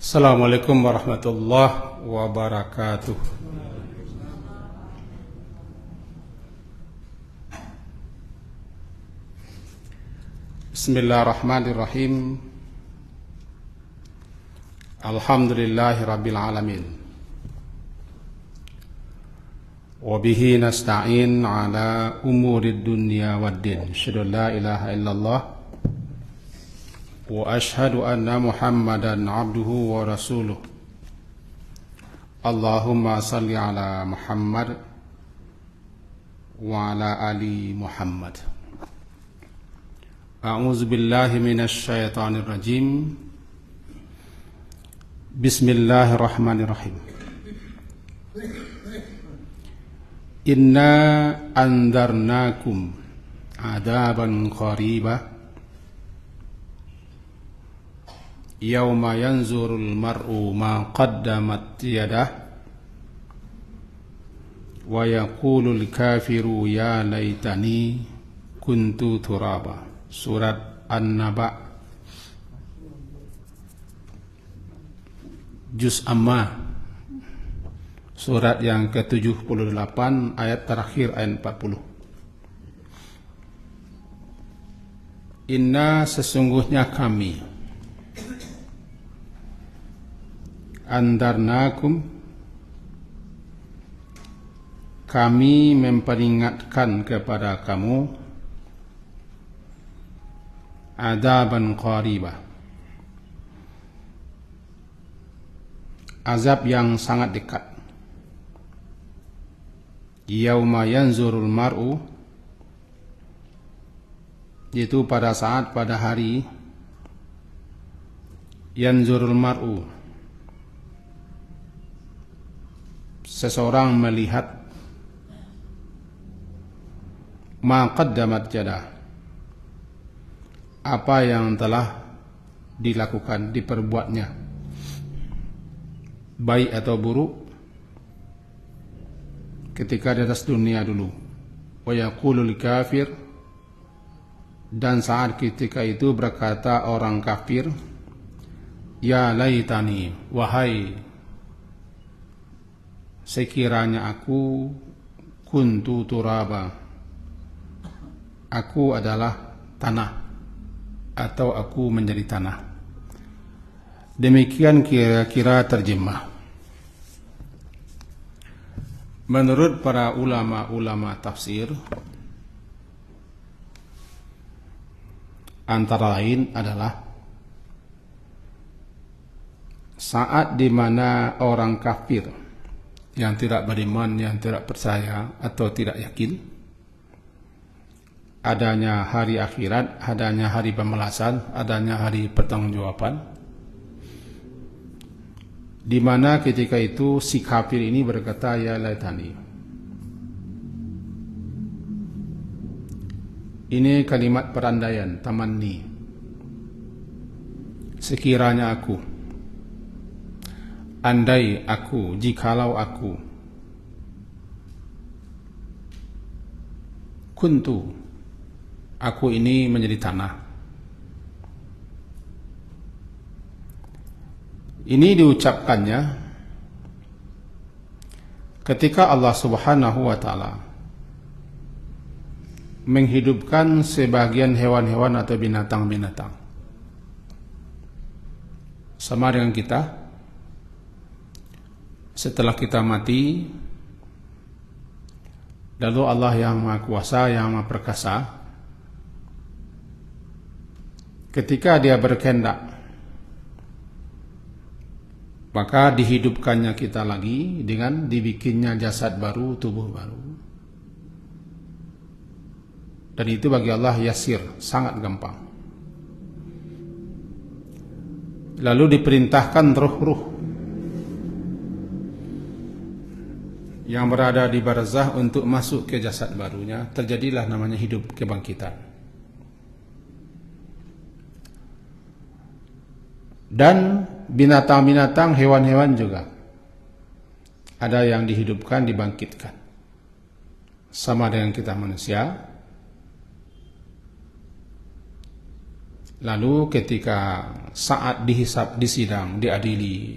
Assalamualaikum warahmatullahi wabarakatuh. Bismillahirrahmanirrahim. Alhamdulillahi rabbil alamin. Wabihi nasta'in ala umurid dunya waddin. Asyhadu an la ilaha illallah wa ashhadu anna Muhammadan abduhu wa rasuluh. Allahumma salli ala Muhammad wa ala ali Muhammad. A'udzu billahi minasy syaithanir rajim. Bismillahirrahmanirrahim. Inna andarnakum adaban qariba yauma yanzurul mar'u ma qaddamat yadah wa yaqulul kafiru ya laitani kuntu turaba. Surat An-Naba Juz Amma, surat yang ke-78 ayat terakhir ayat 40. Inna, sesungguhnya kami, andarnakum, kami memperingatkan kepada kamu, adaban qariba, azab yang sangat dekat. Yauma yanzurul mar'u, yaitu pada saat, pada hari, yanzurul mar'u, seseorang melihat, ma qaddamat yadah, apa yang telah dilakukan, diperbuatnya, baik atau buruk, ketika di atas dunia dulu. Wa yaqulul kafir, dan saat ketika itu berkata orang kafir, ya laitani, wahai sekiranya aku, kuntu turaba, aku adalah tanah, atau aku menjadi tanah. Demikian kira-kira terjemah. Menurut para ulama-ulama tafsir, antara lain adalah saat di mana orang kafir yang tidak beriman, yang tidak percaya atau tidak yakin adanya hari akhirat, adanya hari pembalasan, adanya hari pertanggungjawaban, di mana ketika itu si kafir ini berkata, ya laitani. Ini kalimat perandaian, tamanni. Sekiranya aku, andai aku, jikalau aku, kuntu, aku ini menjadi tanah. Ini diucapkannya ketika Allah Subhanahu wa ta'ala menghidupkan sebagian hewan-hewan atau binatang-binatang. Sama dengan kita, setelah kita mati, lalu Allah yang Maha Kuasa, yang Maha Perkasa, ketika dia berkehendak, maka dihidupkannya kita lagi dengan dibikinnya jasad baru, tubuh baru. Dan itu bagi Allah yasir, sangat gampang. Lalu diperintahkan ruh-ruh yang berada di barzah untuk masuk ke jasad barunya. Terjadilah namanya hidup kebangkitan. Dan binatang-binatang, hewan-hewan juga ada yang dihidupkan, dibangkitkan. Sama dengan kita manusia. Lalu ketika saat dihisab, disidang, diadili,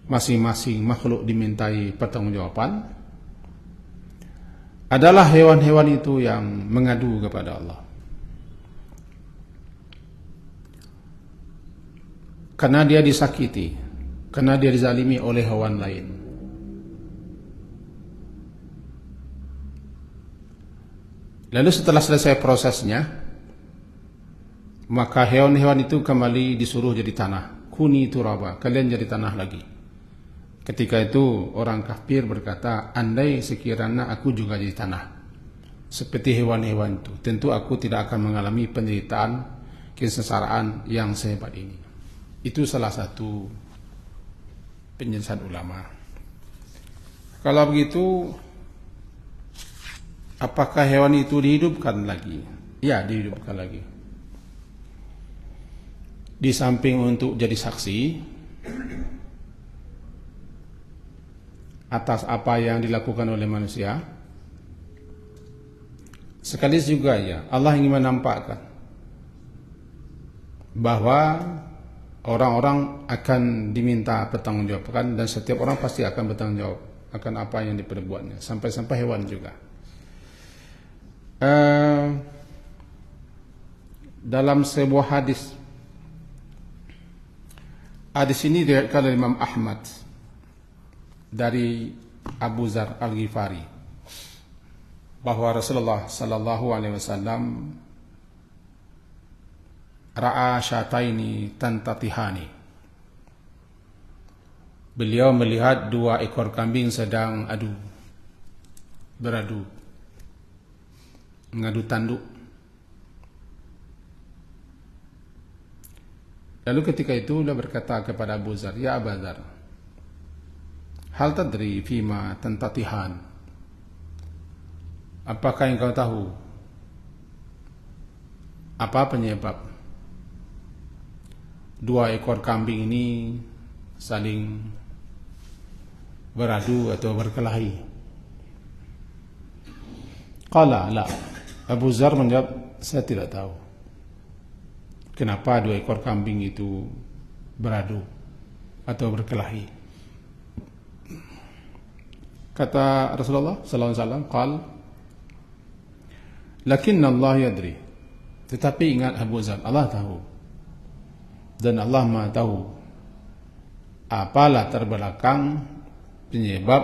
masing-masing makhluk dimintai pertanggungjawaban, adalah hewan-hewan itu yang mengadu kepada Allah. Karena dia disakiti, karena dia dizalimi oleh hewan lain. Lalu setelah selesai prosesnya, maka hewan-hewan itu kembali disuruh jadi tanah. Kuni turaba, kalian jadi tanah lagi. Ketika itu orang kafir berkata, andai sekiranya aku juga jadi tanah seperti hewan-hewan itu, tentu aku tidak akan mengalami penderitaan, kesengsaraan yang sehebat ini. Itu salah satu penjelasan ulama. Kalau begitu, apakah hewan itu dihidupkan lagi? Ya, dihidupkan lagi. Di samping untuk jadi saksi atas apa yang dilakukan oleh manusia, sekaligus juga ya Allah ingin menampakkan bahwa orang-orang akan diminta pertanggungjawaban, dan setiap orang pasti akan bertanggung jawab akan apa yang diperbuatnya, sampai-sampai hewan juga. Dalam sebuah hadis ini diriwayatkan oleh Imam Ahmad dari Abu Dzar Al-Ghifari bahwa Rasulullah sallallahu alaihi wasallam ra'a syataini tantatihani. Beliau melihat dua ekor kambing sedang beradu, mengadu tanduk. Lalu ketika itu dia berkata kepada Abu Dzar, "Ya Abu Dzar, hal tadri fima tantatihan?" Apakah engkau tahu apa penyebab dua ekor kambing ini saling beradu atau berkelahi? Qala la. Abu Dzar menjawab, saya tidak tahu kenapa dua ekor kambing itu beradu atau berkelahi. Kata Rasulullah sallallahu alaihi wasallam, qal lakinna Allah yadri. Tetapi ingat Abu Dzar, Allah tahu. Dan Allah Maha tahu apa latar belakang penyebab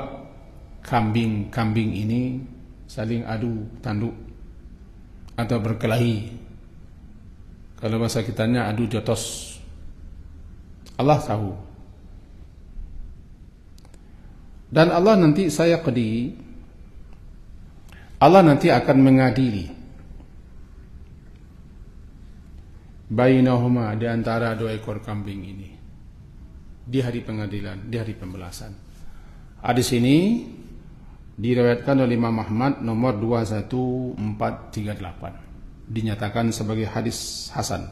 kambing-kambing ini saling adu tanduk atau berkelahi. Kalau bahasa kitanya adu jotos. Allah tahu. Dan Allah nanti Allah nanti akan mengadili bainahuma, di antara dua ekor kambing ini di hari pengadilan, di hari pembalasan. Hadis ini diriwayatkan oleh Imam Ahmad nomor 21438. Dinyatakan sebagai hadis hasan.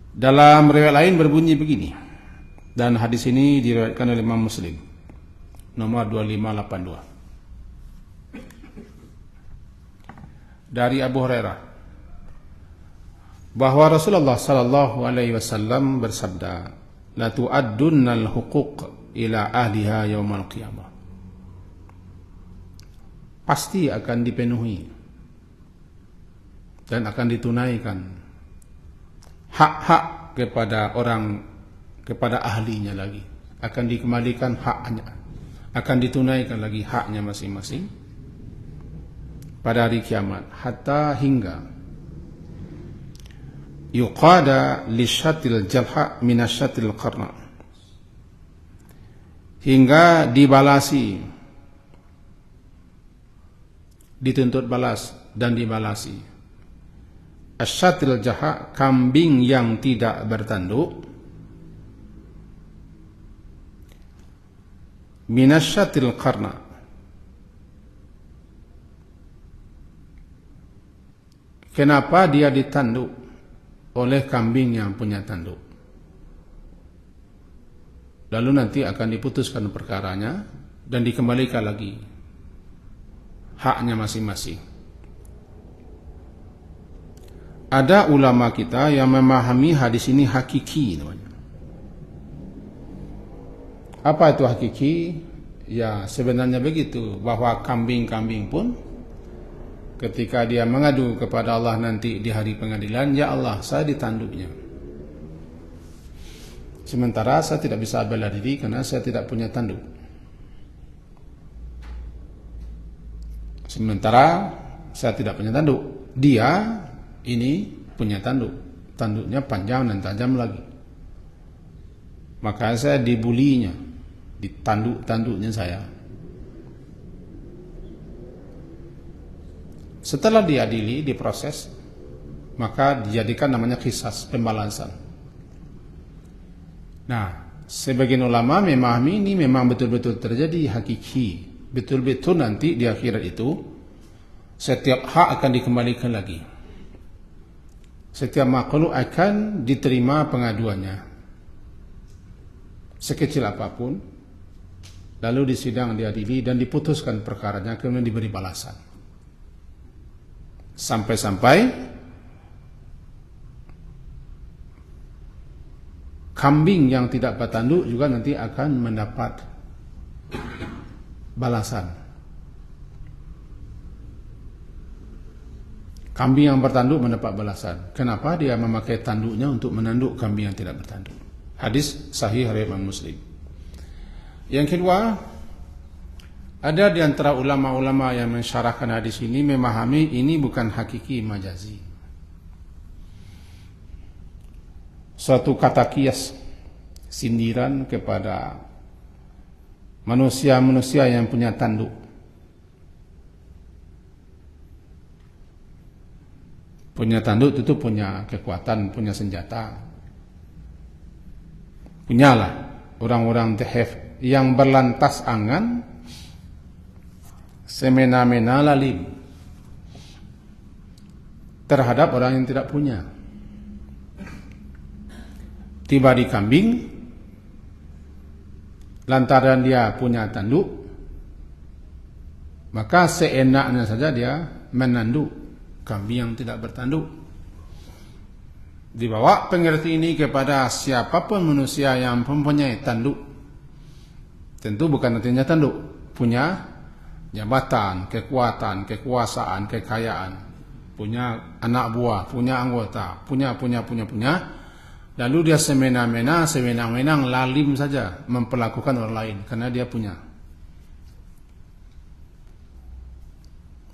Dalam riwayat lain berbunyi begini, dan hadis ini diriwayatkan oleh Imam Muslim nomor 2582 dari Abu Hurairah bahwa Rasulullah sallallahu alaihi wasallam bersabda, la tu'addunnal huquq ila ahliha yaumal qiyamah. Pasti akan dipenuhi dan akan ditunaikan hak-hak kepada ahlinya lagi, akan dikembalikan haknya, akan ditunaikan lagi haknya masing-masing pada hari kiamat, hatta hingga yuqada lisyatil jalha minasyatil qarna, hingga dibalasi, dituntut balas dan dibalasi asyatil jaha, kambing yang tidak bertanduk, minasyatil qarna, kenapa dia ditanduk oleh kambing yang punya tanduk. Lalu nanti akan diputuskan perkaranya dan dikembalikan lagi haknya masing-masing. ada ulama kita yang memahami hadis ini hakiki namanya. Apa itu hakiki? Ya sebenarnya begitu, bahwa kambing-kambing pun ketika dia mengadu kepada Allah nanti di hari pengadilan, ya Allah saya ditanduknya, sementara saya tidak bisa bela diri karena saya tidak punya tanduk. Sementara saya tidak punya tanduk, dia ini punya tanduk, tanduknya panjang dan tajam lagi, maka saya dibulinya, ditanduk-tanduknya saya. Setelah diadili, diproses, maka dijadikan namanya qisas, pembalasan. Nah, sebagian ulama memahami ini memang betul-betul terjadi hakiki, betul-betul nanti di akhirat itu setiap hak akan dikembalikan lagi, setiap makhluk akan diterima pengaduannya sekecil apapun, lalu disidang, diadili dan diputuskan perkaranya, kemudian diberi balasan. Sampai-sampai kambing yang tidak bertanduk juga nanti akan mendapat balasan. Kambing yang bertanduk mendapat balasan. Kenapa? Dia memakai tanduknya untuk menanduk kambing yang tidak bertanduk. Hadis sahih riwayat Imam Muslim. Yang kedua, ada di antara ulama-ulama yang mensyarahkan hadis ini memahami ini bukan hakiki, majazi. Suatu kata kias, sindiran kepada manusia-manusia yang punya tanduk. Punya tanduk itu punya kekuatan, punya senjata. Punyalah orang-orang tehef yang berlantas angan, semena-mena lalim terhadap orang yang tidak punya. Tiba di kambing, lantaran dia punya tanduk, maka seenaknya saja dia menanduk kambing yang tidak bertanduk. Dibawa pengerti ini kepada siapapun manusia yang mempunyai tanduk. Tentu bukan artinya tanduk, punya jabatan, kekuatan, kekuasaan, kekayaan, punya anak buah, punya anggota, punya. Lalu dia semena-mena, sewenang-wenang, lalim saja memperlakukan orang lain karena dia punya.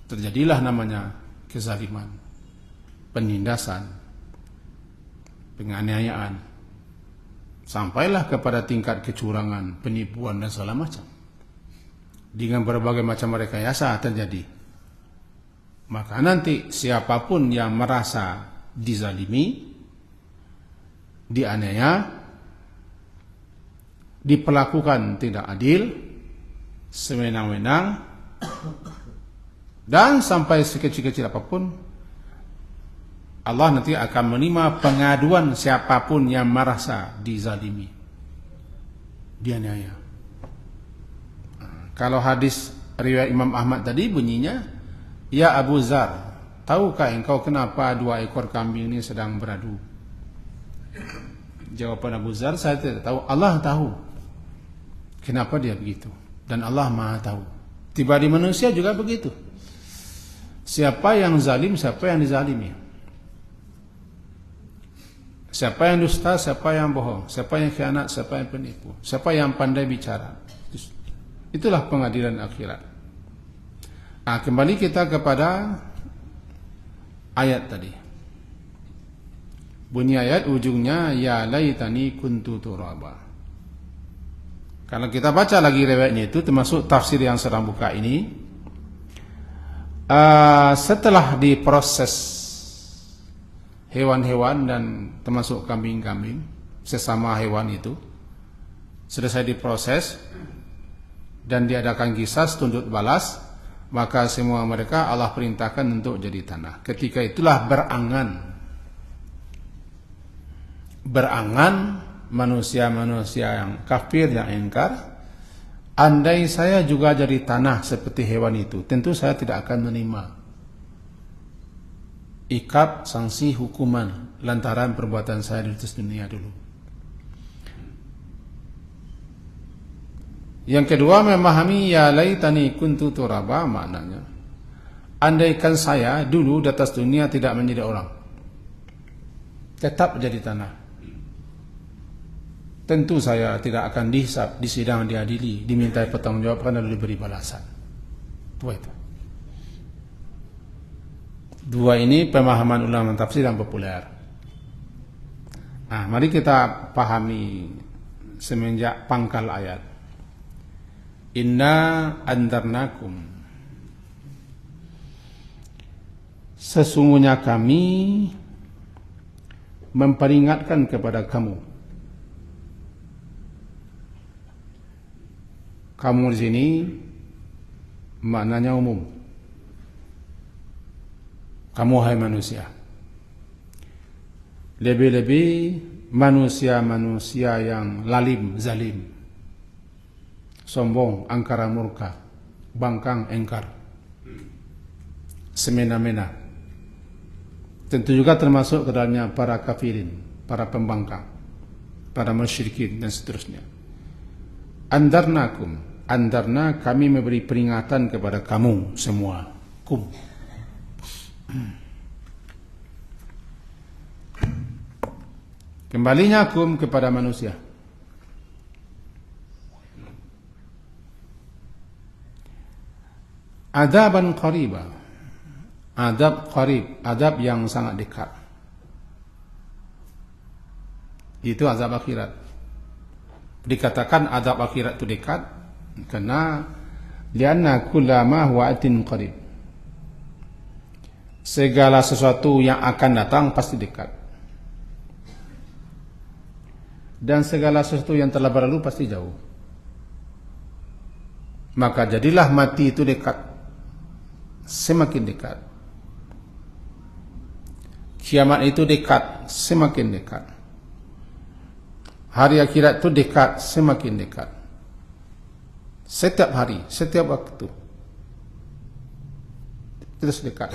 Terjadilah namanya kezaliman, penindasan, penganiayaan, sampailah kepada tingkat kecurangan, penipuan dan segala macam. Dengan berbagai macam rekayasa terjadi. Maka nanti siapapun yang merasa dizalimi, dianiaya, diperlakukan tidak adil, sewenang-wenang, dan sampai sekecil-kecil apapun, Allah nanti akan menerima pengaduan siapapun yang merasa dizalimi, dianiaya. Kalau hadis riwayat Imam Ahmad tadi bunyinya, ya Abu Zar, tahukah engkau kenapa 2 ekor kambing ini sedang beradu? Jawaban Abu Zar, saya tidak tahu. Allah tahu kenapa dia begitu, dan Allah Maha tahu. Tiba di manusia juga begitu. Siapa yang zalim, siapa yang dizalimi, siapa yang dusta, siapa yang bohong, siapa yang khianat, siapa yang penipu, siapa yang pandai bicara. Itulah pengadilan akhirat. Nah, kembali kita kepada ayat tadi. Bunyi ayat ujungnya ya laitani kuntu turaba. Kalau kita baca lagi riwayatnya itu, termasuk tafsir yang sedang buka ini, setelah diproses hewan-hewan dan termasuk kambing-kambing, sesama hewan itu selesai diproses dan diadakan qisas, tuntut balas, maka semua mereka Allah perintahkan untuk jadi tanah. Ketika itulah berangan manusia-manusia yang kafir, yang ingkar, andai saya juga jadi tanah seperti hewan itu, tentu saya tidak akan menerima iqab, sanksi, hukuman lantaran perbuatan saya di atas dunia dulu. Yang kedua, memahami ya laitani kuntu turaba, maknanya andaikan saya dulu di atas dunia tidak menjadi orang, tetap jadi tanah, tentu saya tidak akan dihisab, disidang, diadili, dimintai pertanggungjawabkan lalu diberi balasan. Dua ini pemahaman ulama tafsir yang populer. Nah, mari kita pahami semenjak pangkal ayat. Inna andarnakum, sesungguhnya kami memperingatkan kepada kamu. Kamu di sini maknanya umum. Kamu hai manusia. Lebih-lebih manusia-manusia yang lalim, zalim, sombong, angkara murka, bangkang, engkar, semena-mena. Tentu juga termasuk ke dalamnya para kafirin, para pembangkang, para musyrikin dan seterusnya. Andarnakum, andarna kami memberi peringatan kepada kamu semua. Kum. Kembalinya kum kepada manusia. Adaban qariba, adab qarib, adab yang sangat dekat. Itu azab akhirat. Dikatakan adab akhirat itu dekat karena lianna kullama huwa atin qarib. Segala sesuatu yang akan datang pasti dekat. Dan segala sesuatu yang telah berlalu pasti jauh. Maka jadilah mati itu dekat, semakin dekat. Kiamat itu dekat, semakin dekat. Hari akhirat itu dekat, semakin dekat. Setiap hari, setiap waktu terus dekat.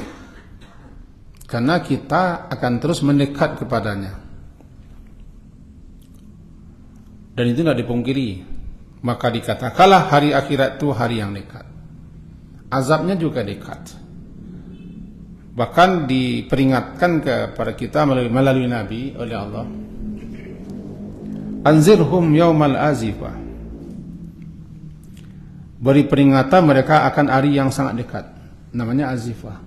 Karena kita akan terus mendekat kepadanya. Dan itu tidak dipungkiri. Maka dikatakanlah hari akhirat itu hari yang dekat. Azabnya juga dekat. Bahkan diperingatkan kepada kita melalui Nabi oleh Allah. Anzirhum yaumal azifah. Beri peringatan mereka akan hari yang sangat dekat. Namanya azifah.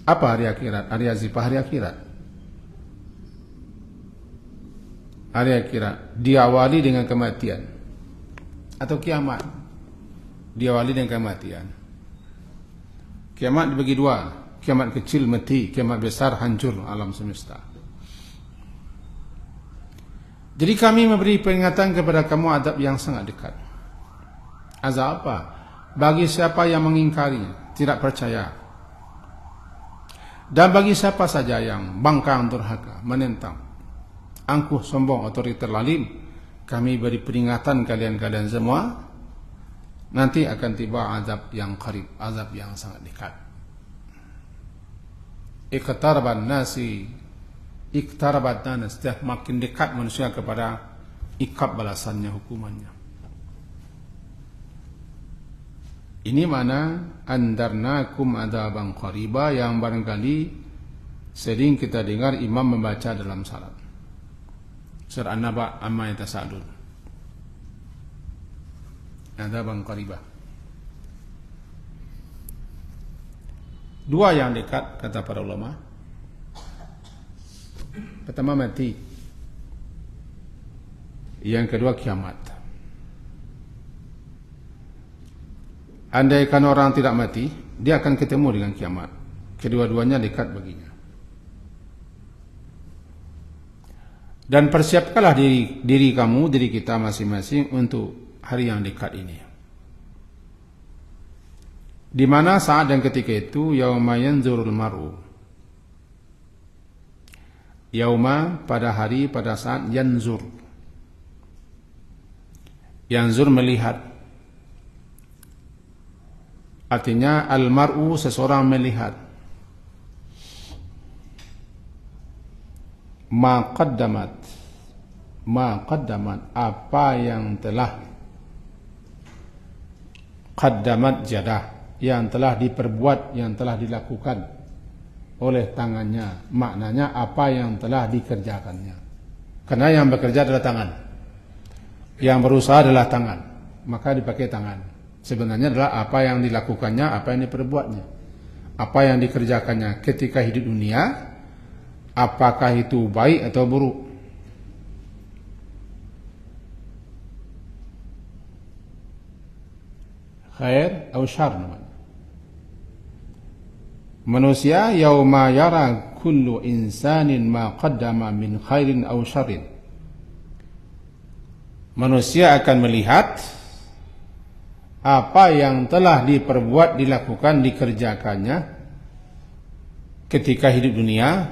Apa hari akhirat? Hari azifah, hari akhirat. Hari akhirat diawali dengan kematian atau kiamat. Diawali dengan kematian. Kiamat dibagi dua, kiamat kecil mati, kiamat besar hancur alam semesta. Jadi kami memberi peringatan kepada kamu adab yang sangat dekat. Azab apa? Bagi siapa yang mengingkari, tidak percaya. Dan bagi siapa saja yang bangkang, durhaka, menentang, angkuh, sombong, otoriter, lalim, kami beri peringatan kalian semua, nanti akan tiba azab yang qarib, azab yang sangat dekat. Iqtaraban nasi, iqtarabat nas, setiap makin dekat manusia kepada iqab balasannya, hukumannya. Ini mana andarnakum adaban qariba yang barangkali sering kita dengar imam membaca dalam salat. Surah An-Naba amma yatasaalun. Adaban qariba. Dua yang dekat kata para ulama. Pertama mati. Yang kedua kiamat. Andaikan orang tidak mati, dia akan ketemu dengan kiamat. Kedua-duanya dekat baginya. Dan persiapkanlah diri kamu, diri kita masing-masing untuk hari yang dekat ini. Di mana saat dan ketika itu, yauma yanzurul mar'u. Yauma pada hari, pada saat yanzur. Yanzur melihat. Artinya al-mar'u seseorang melihat. ma qaddamat apa yang telah qaddamat jadah, yang telah diperbuat, yang telah dilakukan oleh tangannya. Maknanya apa yang telah dikerjakannya, karena yang bekerja adalah tangan, yang berusaha adalah tangan, maka dipakai tangan. Sebenarnya adalah apa yang dilakukannya, apa yang diperbuatnya, apa yang dikerjakannya ketika hidup dunia, apakah itu baik atau buruk. Khair atau syar namanya. Manusia yauma yara kullu insanin ma qaddama min khairin aw syarrin. Manusia akan melihat apa yang telah diperbuat, dilakukan, dikerjakannya ketika hidup dunia,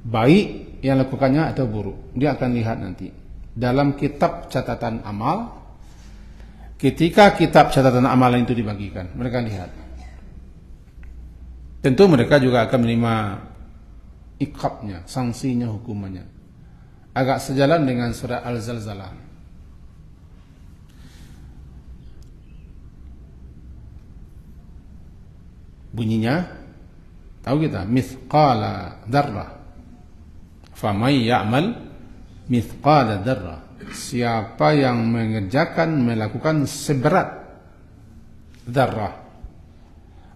baik yang lakukannya atau buruk. Dia akan lihat nanti dalam kitab catatan amal. Ketika kitab catatan amalan itu dibagikan, mereka lihat. Tentu mereka juga akan menerima iqabnya, sanksinya, hukumannya. Agak sejalan dengan surah Al-Zalzalah. Bunyinya, tahu kita, mithqala dzarrah. Faman ya'mal mithqala dzarrah. Siapa yang mengerjakan, melakukan seberat dzarrah.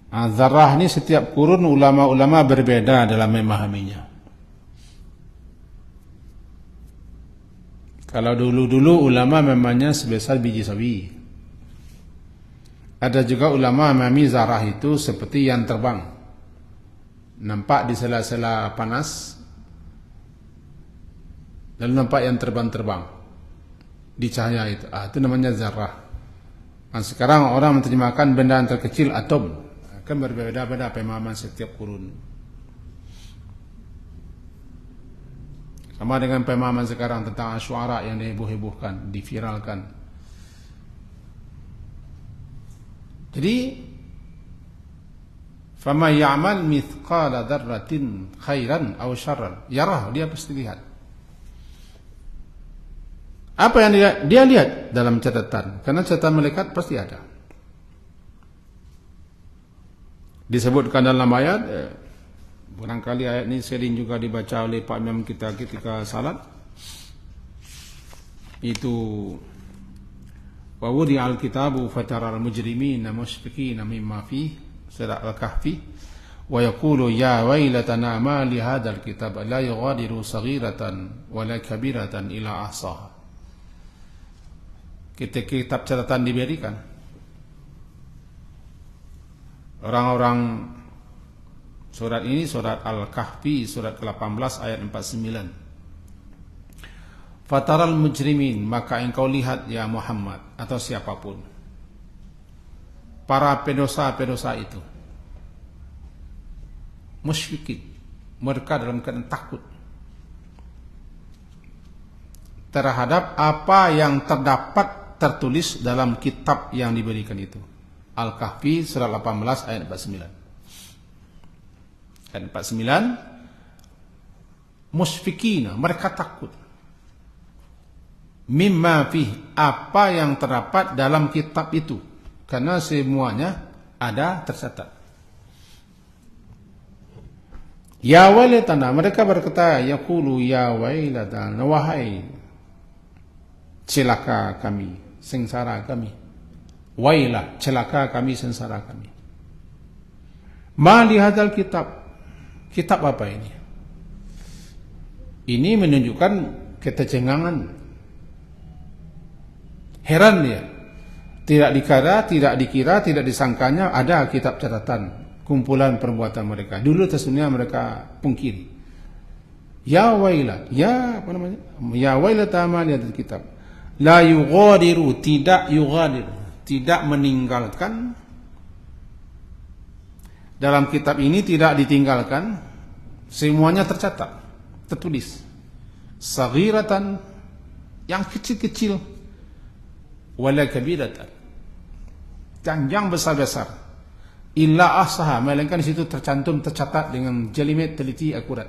Dzarrah ini setiap kurun ulama-ulama berbeda dalam memahaminya. Kalau dulu-dulu ulama memangnya sebesar biji sawi. Ada juga ulama memahami zarah itu seperti yang terbang, nampak di sela-sela panas, lalu nampak yang terbang-terbang di cahaya itu. Itu namanya zarah. Nah, sekarang orang menerjemahkan benda yang terkecil atom. Kan berbeda-beda pemahaman setiap kurun. Sama dengan pemahaman sekarang tentang asy'ara yang diheboh-hebohkan, diviralkan. Jadi faman ya'mal mithqala dzarratin khairan aw syarran yarah, dia pasti lihat. Apa yang dia lihat dalam catatan, karena catatan malaikat pasti ada. Disebutkan dalam ayat, barangkali ayat ini sering juga dibaca oleh Pak Imam kita ketika salat. Itu wa wudi'al kitabu fataral mujrimina mushfiqina mimma fihi, surah Al-Kahfi, wa yaqulu ya wailatana ma li hadzal kitab la yughadiru saghiratan wala kabiratan illa ahsaha. Ketika kitab catatan diberikan, orang-orang, surat ini surat Al-Kahfi, surat ke-18 ayat 49. Fataral mujrimin, maka engkau lihat ya Muhammad atau siapapun, para pendosa-pendosa itu, musyfikin, mereka dalam keadaan takut terhadap apa yang tertulis dalam kitab yang diberikan itu. Al-Kahfi surah 18 ayat 49. Ayat 49, musfikina, mereka takut. Mimma fih, apa yang terdapat dalam kitab itu, karena semuanya ada tercatat. Ya wailatana, mereka berkata, yaqulu ya wailatana, wahai celaka kami, sengsara kami. Wailah, celaka kami, sengsara kami. Ma li hadzal kitab. Kitab apa ini? Ini menunjukkan ketecengangan. Heran dia. Tidak dikira, tidak disangkanya ada kitab catatan kumpulan perbuatan mereka. Dulu sesungguhnya mereka pungkiri. Ya wailah, ya apa namanya? Ya wailata ma li hadzal kitab. La yughadiru, tidak meninggalkan. Dalam kitab ini tidak ditinggalkan, semuanya tercatat, tertulis. Saghiratan, yang kecil-kecil, wala kabiratan, yang besar-besar, illa ahsaha, melainkan di situ tercantum, tercatat dengan jelimet, teliti, akurat.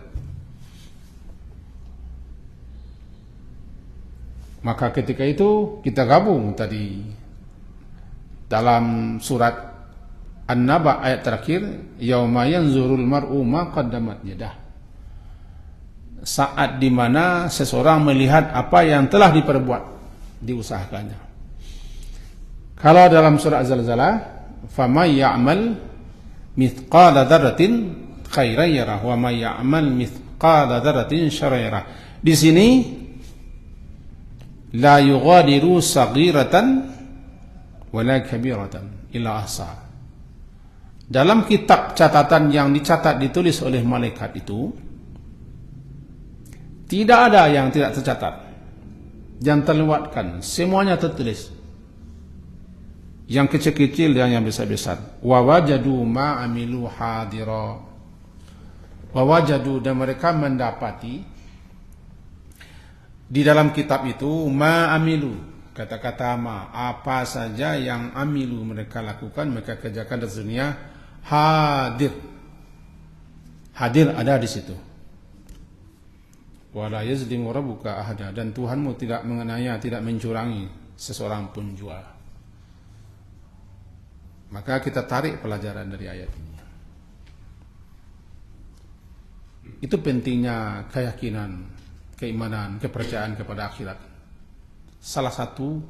Maka ketika itu kita gabung tadi dalam surat An-Naba ayat terakhir, yauma yanzurul mar'u ma qaddamat yadah. Saat di mana seseorang melihat apa yang telah diperbuat, diusahakannya. Kalau dalam surah Az-Zalzalah, faman ya'mal mithqala dzarratin khairan yarah wa may ya'mal mithqala dzarratin syarran yarah. Di sini la yughadiru saghiratan wala kabiratan illa ahsa. Dalam kitab catatan yang dicatat ditulis oleh malaikat itu tidak ada yang tidak tercatat, yang terlewatkan, semuanya tertulis. Yang kecil-kecil dan yang besar-besar. Wa wajadu ma amilu hadira. Wa wajadu, dan mereka mendapati di dalam kitab itu ma amilu, kata-kata ma, apa saja yang amilu mereka lakukan, mereka kerjakan di dunia, hadir. Hadir ada di situ. Wala yazlimu rabbuka ahada, dan Tuhanmu tidak menganiaya, tidak mencurangi seseorang pun jua. Maka kita tarik pelajaran dari ayat ini. Itu pentingnya keyakinan, keimanan, kepercayaan kepada akhirat. Salah satu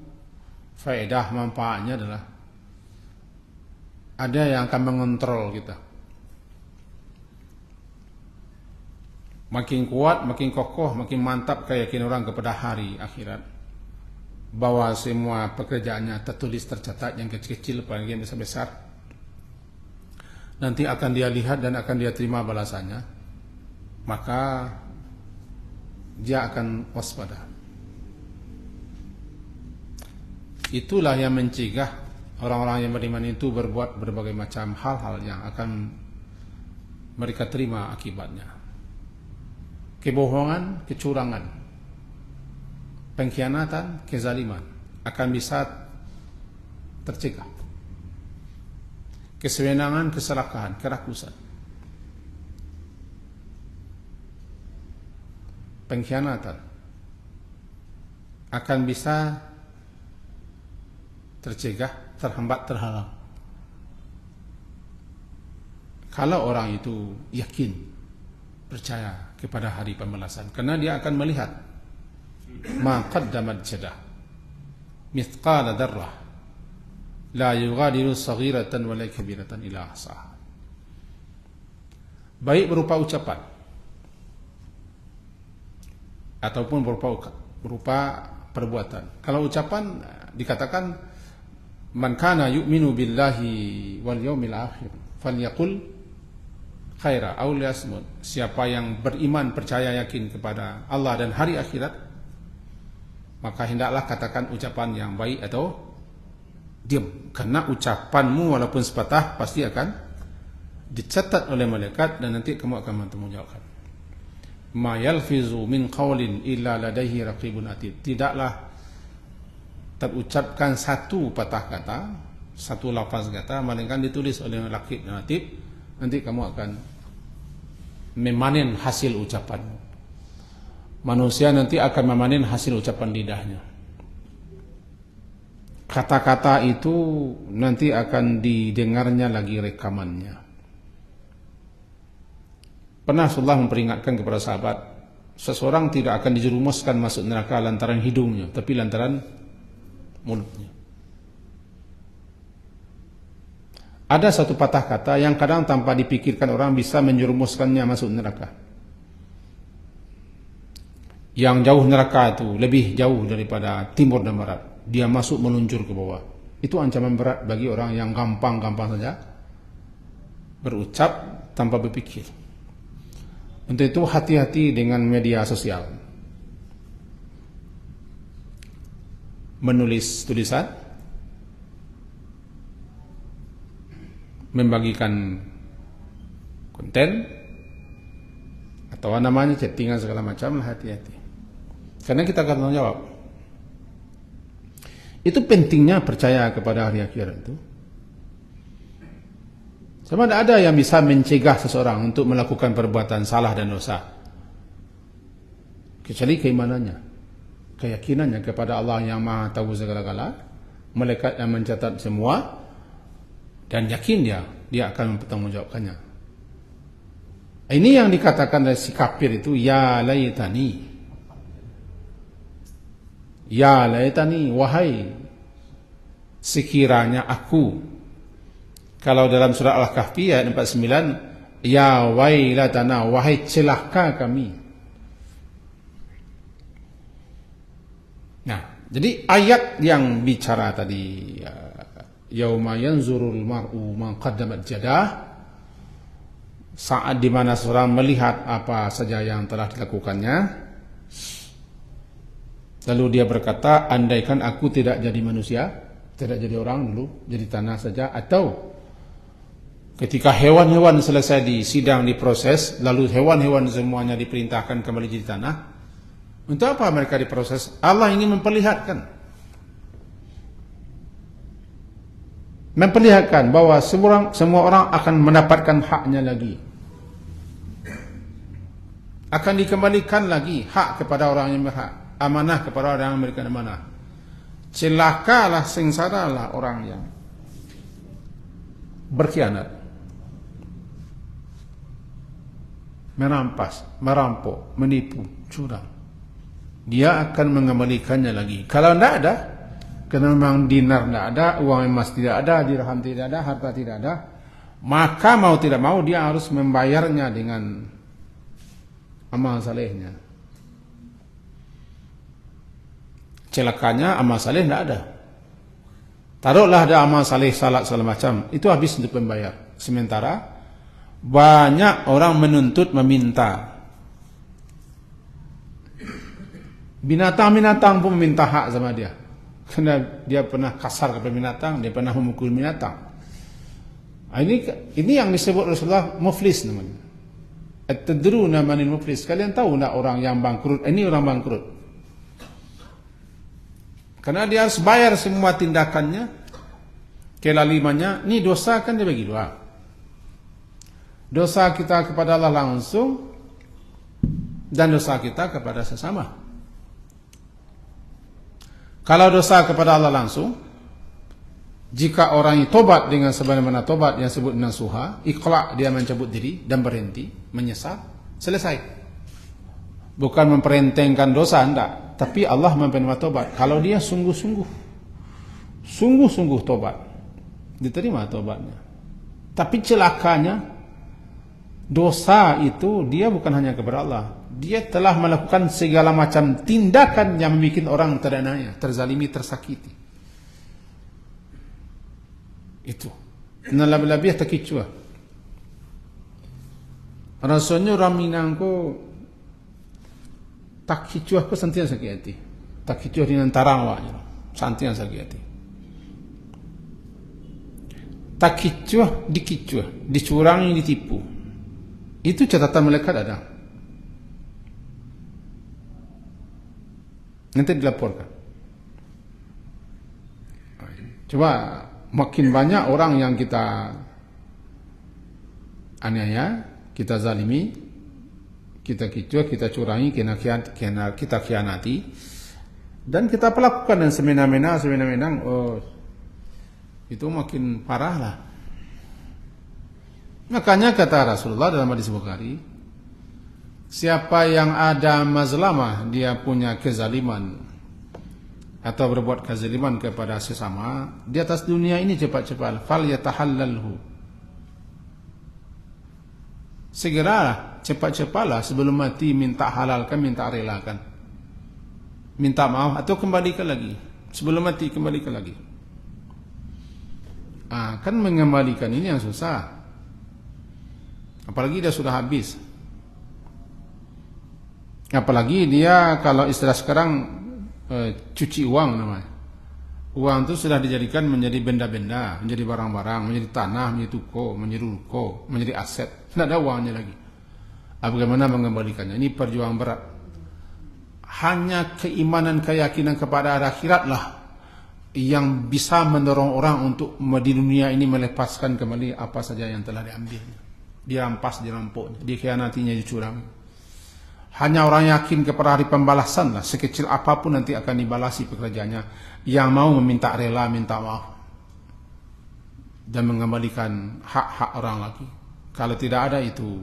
faedah manfaatnya adalah ada yang akan mengontrol kita. Makin kuat, makin kokoh, makin mantap keyakinan orang kepada hari akhirat, bahwa semua pekerjaannya tertulis, tercatat, yang kecil-kecil paling yang besar-besar nanti akan dia lihat dan akan dia terima balasannya. Maka dia akan waspada. Itulah yang mencegah orang-orang yang beriman itu berbuat berbagai macam hal-hal yang akan mereka terima akibatnya. Kebohongan, kecurangan, pengkhianatan, kezaliman akan bisa tercegah. Kesewenangan, keserakahan, kerakusan, pengkhianatan akan bisa tercegah, terhambat, terhalang. Kalau orang itu yakin, percaya kepada hari pembalasan, karena dia akan melihat ma qaddamat yadah mithqala dzarrah la yughadiru saghiratan wala kabiratan illa ahsaha. Baik berupa ucapan ataupun berupa perbuatan. Kalau ucapan dikatakan man kana yu'minu billahi wal yawmil akhir falyaqul khaira aw liyasmut. Siapa yang beriman, percaya, yakin kepada Allah dan hari akhirat, maka hendaklah katakan ucapan yang baik atau diam. Karena ucapanmu walaupun sepatah pasti akan dicatat oleh malaikat dan nanti kamu akan bertanggungjawabkan. Ma yalfizu min qawlin illa ladaihi raqibun atid. Tidaklah terucapkan satu patah kata, satu lafaz kata, melainkan ditulis oleh raqib dan atid. Nanti kamu akan memanen hasil ucapanmu. Manusia nanti akan memanen hasil ucapan lidahnya. Kata-kata itu nanti akan didengarnya lagi rekamannya. Pernah Rasulullah memperingatkan kepada sahabat, seseorang tidak akan dijerumuskan masuk neraka lantaran hidungnya, tapi lantaran mulutnya. Ada satu patah kata yang kadang tanpa dipikirkan orang bisa menjerumuskannya masuk neraka. Yang jauh neraka itu lebih jauh daripada timur dan barat. Dia masuk meluncur ke bawah. Itu ancaman berat bagi orang yang gampang-gampang saja berucap tanpa berpikir. Untuk itu hati-hati dengan media sosial. Menulis tulisan, membagikan konten, atau namanya chattingan segala macam, hati-hati. Karena kita akan tanggung jawab. Itu pentingnya percaya kepada hari akhirat itu. Sama ada yang bisa mencegah seseorang untuk melakukan perbuatan salah dan dosa, kecuali keimanannya. keyakinannya kepada Allah yang Maha Tahu segala-gala, malaikat yang mencatat semua, dan yakin dia akan mempertanggungjawabkannya. Ini yang dikatakan oleh si kafir itu, ya laitani. Ya laitani, wahai sekiranya aku. Kalau dalam surah Al-Kahfi ayat 49, ya wailatana, wahai celaka kami. Nah, jadi ayat yang bicara tadi, yauma yanzurul mar'u man qaddamat jadah, saat di mana seorang melihat apa saja yang telah dilakukannya, lalu dia berkata, andaikan aku tidak jadi manusia, tidak jadi orang dulu, jadi tanah saja. Atau ketika hewan-hewan selesai disidang, diproses, lalu hewan-hewan semuanya diperintahkan kembali jadi tanah, untuk apa mereka diproses? Allah ingin memperlihatkan bahwa semua orang akan mendapatkan haknya lagi, akan dikembalikan lagi hak kepada orang yang berhak, amanah kepada orang yang memberikan amanah. Celakalah, sengsaralah orang yang berkhianat, merampas, merampok, menipu, curang. Dia akan mengembalikannya lagi. Kalau tidak ada, karena memang dinar tidak ada, uang emas tidak ada, dirham tidak ada, harta tidak ada, maka mau tidak mau dia harus membayarnya dengan amal salehnya. Celakanya amal saleh tidak ada. Taruhlah ada amal saleh, salat segala macam, itu habis untuk membayar. Sementara banyak orang menuntut, meminta. Binatang-binatang pun meminta hak sama dia, karena dia pernah kasar kepada binatang, dia pernah memukul binatang. Ini yang disebut Rasulullah muflis namanya. At-tadruna manil muflis? Kalian tahu nak orang yang bangkrut? Ini orang bangkrut. Karena dia harus bayar semua tindakannya, kelalimannya. Ini dosa kan dia bagi dua. Dosa kita kepada Allah langsung, dan dosa kita kepada sesama. Kalau dosa kepada Allah langsung, jika orang ini tobat dengan sebagaimana tobat yang disebut dengan suha, ikhla', dia mencabut diri dan berhenti, menyesal, selesai. Bukan memperentengkan dosa, enggak. Tapi Allah menerima tobat. Kalau dia sungguh-sungguh tobat, diterima tobatnya. Tapi celakanya, dosa itu dia bukan hanya kepada Allah. Dia telah melakukan segala macam tindakan yang membuat orang terdaya, terzalimi, tersakiti. Itu. Nalab-labih takicua. Rasanya orang Minang ko takicua ko santian sakit hati. Takicua dengan tarang wanya. Santian sakit hati. Takicua, dikicua, dicurangi, ditipu. Itu catatan malaikat ada. Nanti dilaporkan. Coba makin banyak orang yang kita aniaya, kita zalimi, kita kicau, kita curangi, kita khianati, dan kita pelakukan dengan semena-mena, itu makin parah lah. Makanya kata Rasulullah dalam hadis Bukhari, siapa yang ada mazlamah, dia punya kezaliman atau berbuat kezaliman kepada sesama di atas dunia ini, cepat-cepat fal yatahallalhu, segeralah, cepat-cepatlah sebelum mati minta halalkan, minta relakan, minta maaf atau kembalikan lagi. Sebelum mati kembalikan lagi. Kan mengembalikan ini yang susah. Apalagi dia sudah habis. Apalagi dia, kalau istilah sekarang, cuci uang namanya. Uang itu sudah dijadikan menjadi benda-benda, menjadi barang-barang, menjadi tanah, menjadi toko, menjadi ruko, menjadi aset. Tidak ada uangnya lagi. Bagaimana mengembalikannya? Ini perjuangan berat. Hanya keimanan, keyakinan kepada akhiratlah yang bisa mendorong orang untuk di dunia ini melepaskan kembali apa saja yang telah diambilnya, dirampas, dirampoknya, dikhianatinya, dicurangi. Hanya orang yakin kepada hari pembalasan lah, sekecil apapun nanti akan dibalasi pekerjaannya. Yang mau meminta rela, minta maaf dan mengembalikan hak-hak orang lagi. Kalau tidak ada itu,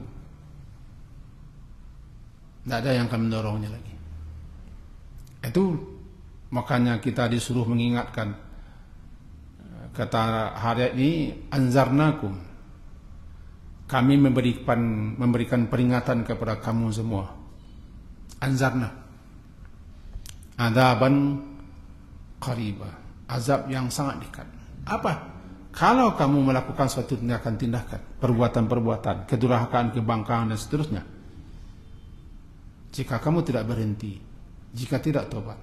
tidak ada yang akan mendorongnya lagi. Itu makanya kita disuruh mengingatkan. Kata hari ini, anzarnakum, kami memberikan peringatan kepada kamu semua. Anzarna, adzaban qariba, azab yang sangat dekat. Apa? Kalau kamu melakukan suatu tindakan-tindakan, perbuatan-perbuatan, kedurhakaan, kebangkangan dan seterusnya, jika kamu tidak berhenti, jika tidak tobat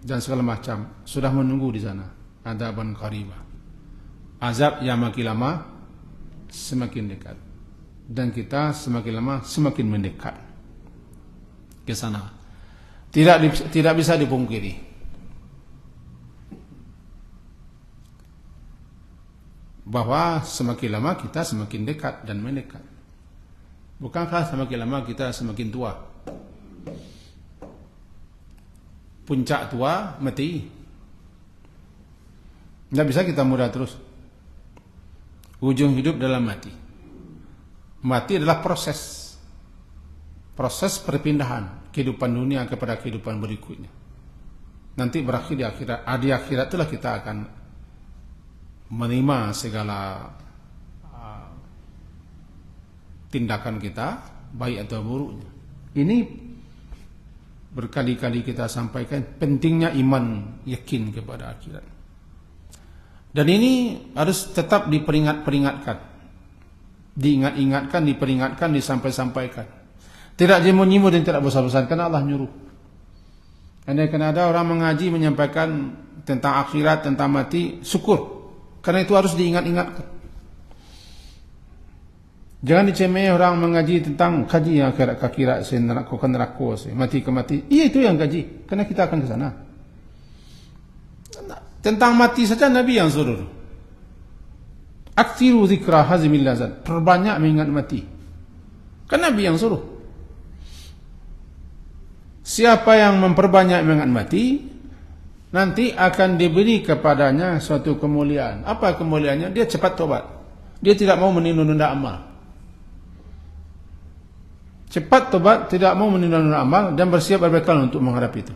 dan segala macam, sudah menunggu di sana adzaban qariba, azab yang makin lama semakin dekat, dan kita semakin lama semakin mendekat ke sana. Tidak bisa dipungkiri bahwa semakin lama kita semakin dekat dan mendekat. Bukankah semakin lama kita semakin tua? Puncak tua mati. Tidak bisa kita muda terus. Ujung hidup dalam mati. Mati adalah proses perpindahan kehidupan dunia kepada kehidupan berikutnya. Nanti berakhir di akhirat. Di akhirat itulah kita akan menerima segala tindakan kita, baik atau buruknya. Ini berkali-kali kita sampaikan pentingnya iman, yakin kepada akhirat. Dan ini harus tetap diperingatkan, diingat-ingatkan, diperingatkan, disampaikan. Tidak jemu-jemu dan tidak bosan-bosan, karena Allah nyuruh. Andaikan ada orang mengaji menyampaikan tentang akhirat, tentang mati, syukur. Karena itu harus diingat-ingatkan. Jangan dicemeh orang mengaji tentang kaji yang akhirat, neraka, mati ke mati. Iya, itu yang kaji, karena kita akan ke sana. Tentang mati saja Nabi yang suruh. Aktsiru zikra hazimil lazat. Perbanyak mengingat mati. Kan Nabi yang suruh. Siapa yang memperbanyak mengingat mati, nanti akan diberi kepadanya suatu kemuliaan. Apa kemuliaannya? Dia cepat tobat. Dia tidak mau menunda-nunda amal. Cepat tobat, tidak mau menunda-nunda amal, dan bersiap berbekal untuk menghadapi itu.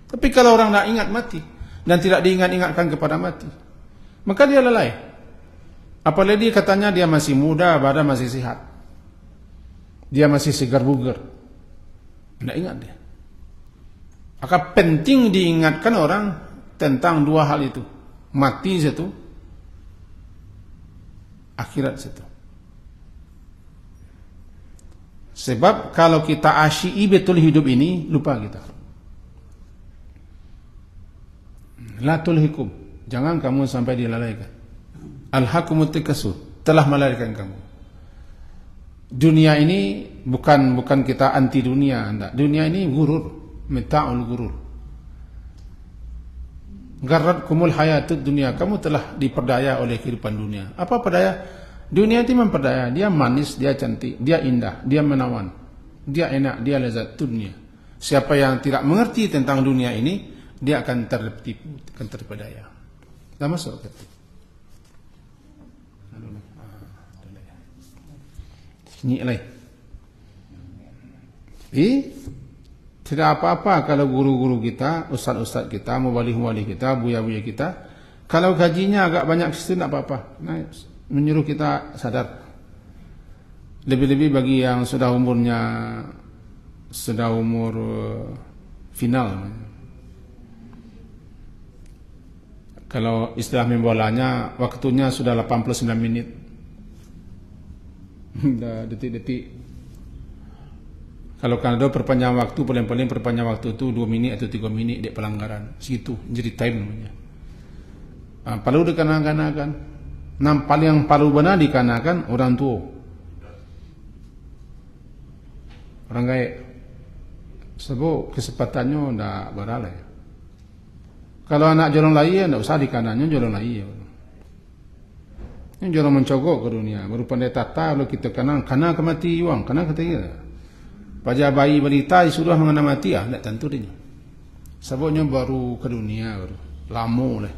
Tapi kalau orang tidak ingat mati, dan tidak diingat-ingatkan kepada mati, maka dia lalai. Apalagi katanya dia masih muda, badan masih sehat, dia masih segar bugar, tidak ingat dia. Maka penting diingatkan orang tentang dua hal itu, mati satu, akhirat satu. Sebab kalau kita asyik betul hidup ini, lupa kita. La tulhikum, jangan kamu sampai dilalaikan. Alhaqumut takasur, telah melalaikan kamu. Dunia ini bukan kita anti dunia, enggak. Dunia ini gurur, meta'ul gurur. Garratkumul hayatud dunia, kamu telah diperdaya oleh kehidupan dunia. Apa perdaya? Dunia itu memperdaya, dia manis, dia cantik, dia indah, dia menawan, dia enak, dia lezat dunia. Siapa yang tidak mengerti tentang dunia ini, dia akan tertipu, akan terpedaya. Dah masuk ke itu. Ini lagi. Tidak apa-apa kalau guru-guru kita, ustaz-ustaz kita, mubalik-mubalik kita, buya-buya kita, kalau gajinya agak banyak situ tidak apa-apa. Nah, menyuruh kita sadar. Lebih-lebih bagi yang sudah umur final. Kalau istilah membolanya, waktunya sudah 89 menit. Dah detik-detik. Kalau Kanada perpanjang waktu, paling-paling perpanjang waktu itu 2 minit atau 3 minit di pelanggaran. Situ, jadi time namanya. Perlu dikanak-kanakan. Yang paling benar dikarenakan orang tua, orang kaya, sebab kesempatannya tidak beralih. Kalau anak jalan laya, tidak usah dikanannya jalan laya. Ini jalan mencogok ke dunia, baru pandai tata, lalu kita kanan, karena kemati uang, karena kata kita. Pada bayi balita sudah mengenal mati tidak tentu dia. Sebabnya baru ke dunia baru lama lah.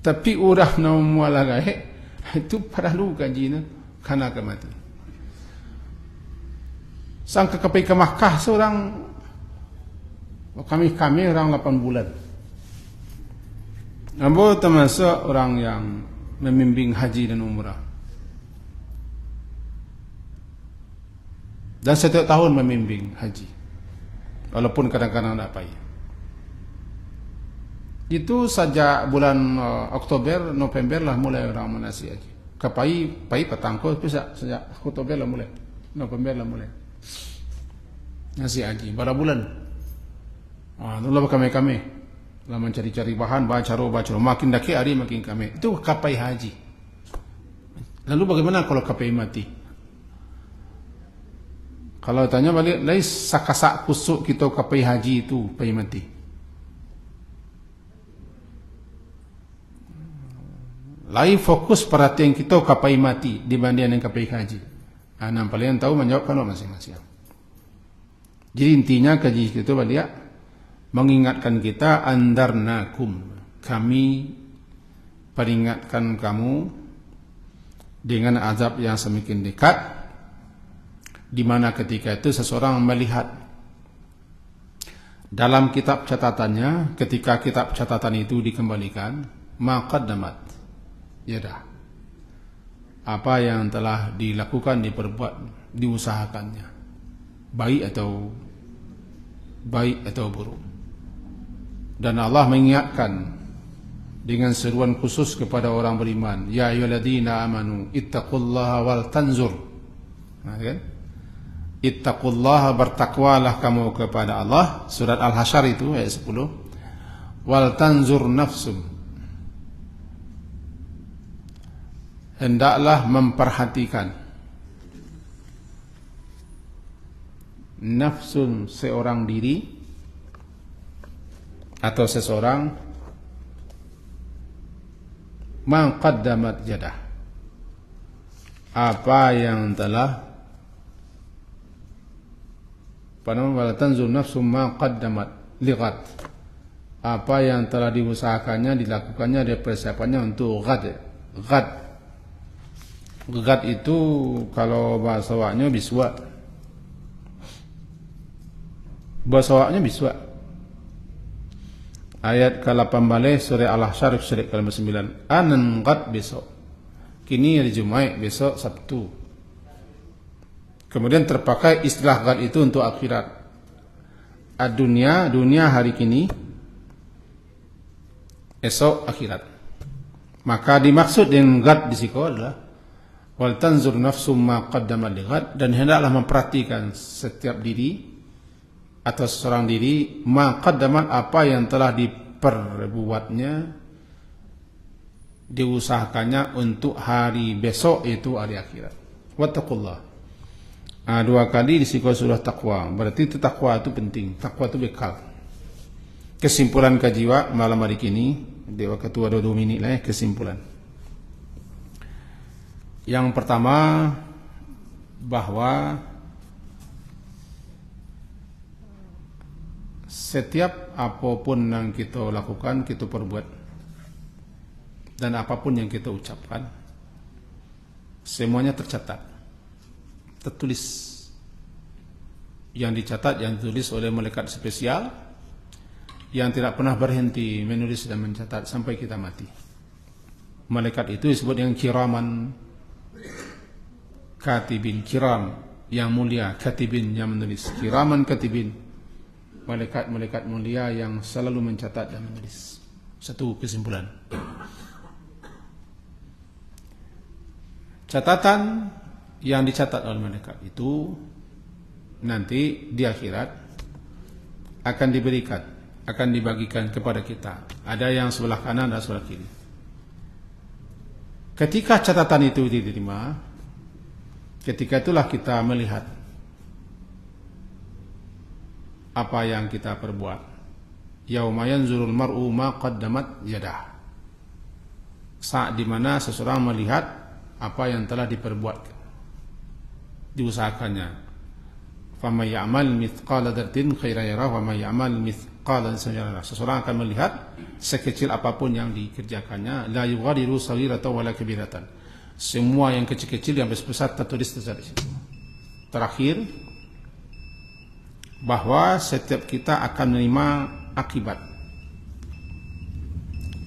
Tapi udah nak mualah gae itu perlu kajian karena kemati. Sang ke Makkah seorang kami orang 8 bulan. Ambo termasuk orang yang membimbing haji dan umrah. Dan setiap tahun membimbing haji. Walaupun kadang-kadang tidak payah. Itu sejak bulan Oktober, November lah mulai orang menasi haji. Kapai petangko bisa sejak Oktober lah mulai. November lah mulai. Nasi haji. Berapa bulan? Lalu kami lah mencari-cari bahan, baca makin daki hari makin kami. Itu kapai haji. Lalu bagaimana kalau kapai mati? Kalau tanya balik, lain sakasak kusuk kita kapai haji itu pai mati. Lain fokus perhatian kita kapai mati dibanding dengan kapai haji. Nampak kalian tahu menjawabkan masing-masing. Jadi intinya kaji itu balik mengingatkan kita andarnakum, kami peringatkan kamu dengan azab yang semakin dekat, di mana ketika itu seseorang melihat dalam kitab catatannya, ketika kitab catatan itu dikembalikan, maqaddamat yadah, apa yang telah dilakukan, diperbuat, diusahakannya, baik atau buruk. Dan Allah mengingatkan dengan seruan khusus kepada orang beriman, ya ayyuhalladzina amanu ittaqullaha wal tanzur. Kan? Ittaqullaha, bertakwalah kamu kepada Allah, surat Al-Hasyr itu ayat 10. Wal tanzur nafsum, hendaklah memperhatikan nafsun, seorang diri atau seseorang, ma qaddamat yadah, apa yang telah wala tanzur nafsum ma qaddamat lighad, apa yang telah diusahakannya, dilakukannya, ada persiapannya untuk ghad. Ghad itu kalau bahasa Arabnya biswa. Bahasa Arabnya biswa. Ayat ke-18 surah Al-Hasyr surat ke-9. Anan ghad besok. Kini hari Jumat, besok Sabtu. Kemudian terpakai istilah ghad itu untuk akhirat. Dunia hari kini, esok akhirat. Maka dimaksud dengan ghad di sini adalah wal tanzur nafsum ma qaddamat lighad, dan hendaklah memperhatikan setiap diri atau seorang diri ma qaddamat, apa yang telah diperbuatnya, diusahakannya untuk hari besok, yaitu hari akhirat. Wattaqullah. Dua kali disebut surah takwa. Berarti itu takwa itu penting. Takwa itu bekal. Kesimpulan kajiwa malam hari ini, di waktu 2 menit lah kesimpulan. Yang pertama, bahwa setiap apapun yang kita lakukan, kita perbuat, dan apapun yang kita ucapkan, semuanya tercatat, tertulis. Yang dicatat, yang ditulis oleh malaikat spesial yang tidak pernah berhenti menulis dan mencatat sampai kita mati. Malaikat itu disebut yang kiraman katibin, kiram yang mulia, katibin yang menulis, kiraman katibin, malaikat-malaikat mulia yang selalu mencatat dan menulis. Satu kesimpulan. Catatan yang dicatat oleh malaikat itu nanti di akhirat akan diberikan, akan dibagikan kepada kita. Ada yang sebelah kanan dan sebelah kiri. Ketika catatan itu diterima, ketika itulah kita melihat apa yang kita perbuat. Yauma yanzurul mar'u ma qaddamat yadah. Saat dimana seseorang melihat apa yang telah diperbuat, diusahakannya. Faman ya'mal mithqala dzarratin khairan yarah wa may ya'mal mithqala dzarratin syarran yarah. Seseorang akan melihat sekecil apapun yang dikerjakannya, la yughadiru saghiratan wala kabiratan. Semua yang kecil-kecil yang besar tertulis di situ. Terakhir, bahwa setiap kita akan menerima akibat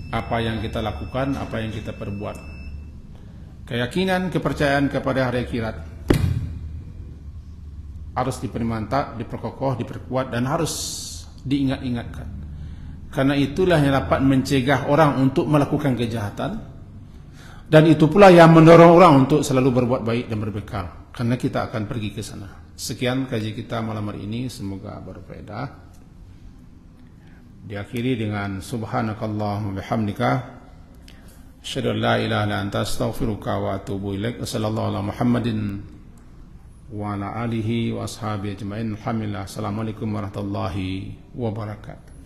apa yang kita lakukan, apa yang kita perbuat. Keyakinan, kepercayaan kepada hari akhirat harus dipermantap, diperkokoh, diperkuat, dan harus diingat-ingatkan. Karena itulah yang dapat mencegah orang untuk melakukan kejahatan, dan itu pula yang mendorong orang untuk selalu berbuat baik dan berbekal. Karena kita akan pergi ke sana. Sekian kaji kita malam hari ini, semoga berfaedah. Diakhiri dengan subhanakallahumma bihamdika asyhadu an la ilaha illa anta astaghfiruka wa atubu ilaik. Wassallallahu ala Muhammadin wa ala alihi wa ashabihi ajmain. Alhamdulillah. Assalamualaikum warahmatullahi wabarakatuh.